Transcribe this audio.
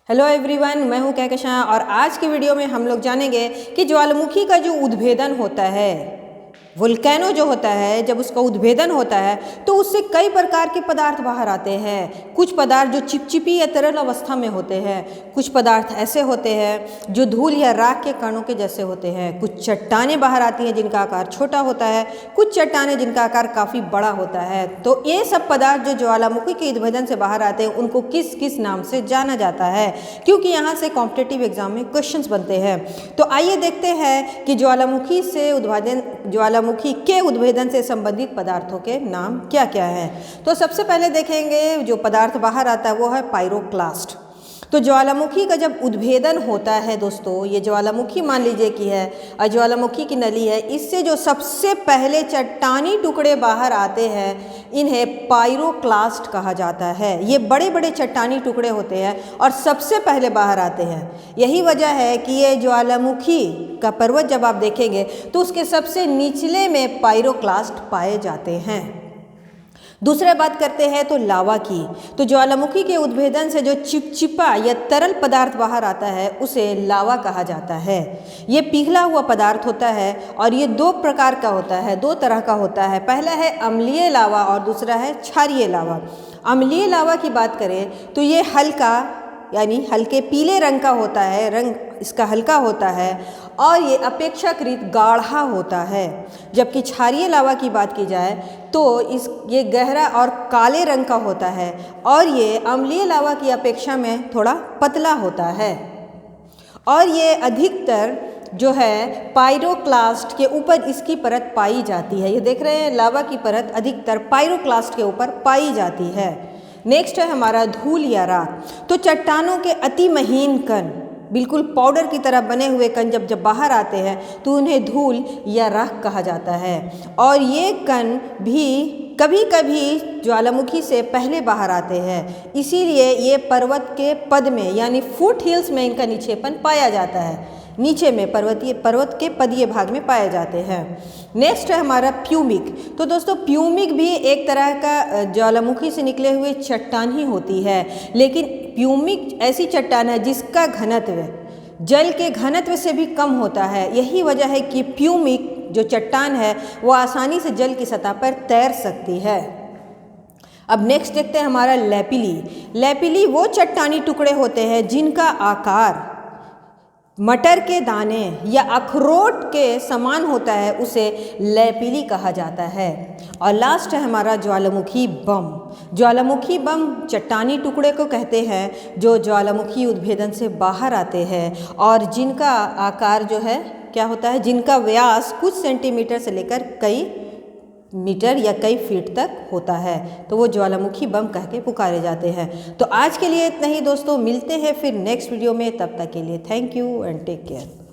Hello everyone, मैं हूं कहकशां और आज की वीडियो में हम लोग जानेंगे कि ज्वालामुखी का जो उद्भेदन होता है, वोल्केनो जो होता है, जब उसका उद्भेदन होता है तो उससे कई प्रकार के पदार्थ बाहर आते हैं। कुछ पदार्थ जो चिपचिपी या तरल अवस्था में होते हैं, कुछ पदार्थ ऐसे होते हैं जो धूल या राख के कणों के जैसे होते हैं, कुछ चट्टानें बाहर आती हैं जिनका आकार छोटा होता है, कुछ चट्टानें जिनका आकार काफ़ी बड़ा होता है। तो ये सब पदार्थ जो ज्वालामुखी के उद्भेदन से बाहर आते हैं उनको किस किस नाम से जाना जाता है, क्योंकि यहाँ से कॉम्पिटिटिव एग्जाम में क्वेश्चंस बनते हैं। तो आइए देखते हैं कि ज्वालामुखी के उद्भेदन से संबंधित पदार्थों के नाम क्या क्या हैं। तो सबसे पहले देखेंगे जो पदार्थ बाहर आता है वो है पायरोक्लास्ट। तो ज्वालामुखी का जब उद्भेदन होता है दोस्तों, ये ज्वालामुखी मान लीजिए कि है और ज्वालामुखी की नली है, इससे जो सबसे पहले चट्टानी टुकड़े बाहर आते हैं इन्हें पायरोक्लास्ट कहा जाता है। ये बड़े बड़े चट्टानी टुकड़े होते हैं और सबसे पहले बाहर आते हैं। यही वजह है कि ये ज्वालामुखी का पर्वत जब आप देखेंगे तो उसके सबसे निचले में पायरोक्लास्ट पाए जाते हैं। दूसरा बात करते हैं तो लावा की। तो ज्वालामुखी के उद्भेदन से जो चिपचिपा या तरल पदार्थ बाहर आता है उसे लावा कहा जाता है। ये पिघला हुआ पदार्थ होता है और ये दो प्रकार का होता है, दो तरह का होता है। पहला है अम्लीय लावा और दूसरा है क्षारीय लावा। अम्लीय लावा की बात करें तो ये हल्का यानी हल्के पीले रंग का होता है, रंग इसका हल्का होता है और ये अपेक्षाकृत गाढ़ा होता है। जबकि क्षारीय लावा की बात की जाए तो ये गहरा और काले रंग का होता है और ये अम्लीय लावा की अपेक्षा में थोड़ा पतला होता है। और ये अधिकतर जो है पायरोक्लास्ट के ऊपर इसकी परत पाई जाती है। ये देख रहे हैं, लावा की परत अधिकतर पायरोक्लास्ट के ऊपर पाई जाती है। नेक्स्ट है हमारा धूल या राख। तो चट्टानों के अति महीन कण, बिल्कुल पाउडर की तरह बने हुए कण जब बाहर आते हैं तो उन्हें धूल या राख कहा जाता है। और ये कण भी कभी कभी ज्वालामुखी से पहले बाहर आते हैं, इसीलिए ये पर्वत के पद में यानी फुट हिल्स में इनका निक्षेपण पाया जाता है। नीचे में पर्वत के पदीय भाग में पाए जाते हैं। नेक्स्ट है हमारा प्यूमिक। तो दोस्तों प्यूमिक भी एक तरह का ज्वालामुखी से निकले हुए चट्टान ही होती है, लेकिन प्यूमिक ऐसी चट्टान है जिसका घनत्व जल के घनत्व से भी कम होता है। यही वजह है कि प्यूमिक जो चट्टान है वो आसानी से जल की सतह पर तैर सकती है। अब नेक्स्ट देखते हैं हमारा लैपिली। लैपिली वो चट्टानी टुकड़े होते हैं जिनका आकार मटर के दाने या अखरोट के समान होता है, उसे लैपिली कहा जाता है। और लास्ट है हमारा ज्वालामुखी बम। ज्वालामुखी बम चट्टानी टुकड़े को कहते हैं जो ज्वालामुखी उद्भेदन से बाहर आते हैं और जिनका आकार जो है क्या होता है, जिनका व्यास कुछ सेंटीमीटर से लेकर कई मीटर या कई फीट तक होता है, तो वो ज्वालामुखी बम कह के पुकारे जाते हैं। तो आज के लिए इतना ही दोस्तों, मिलते हैं फिर नेक्स्ट वीडियो में। तब तक के लिए thank you and take care.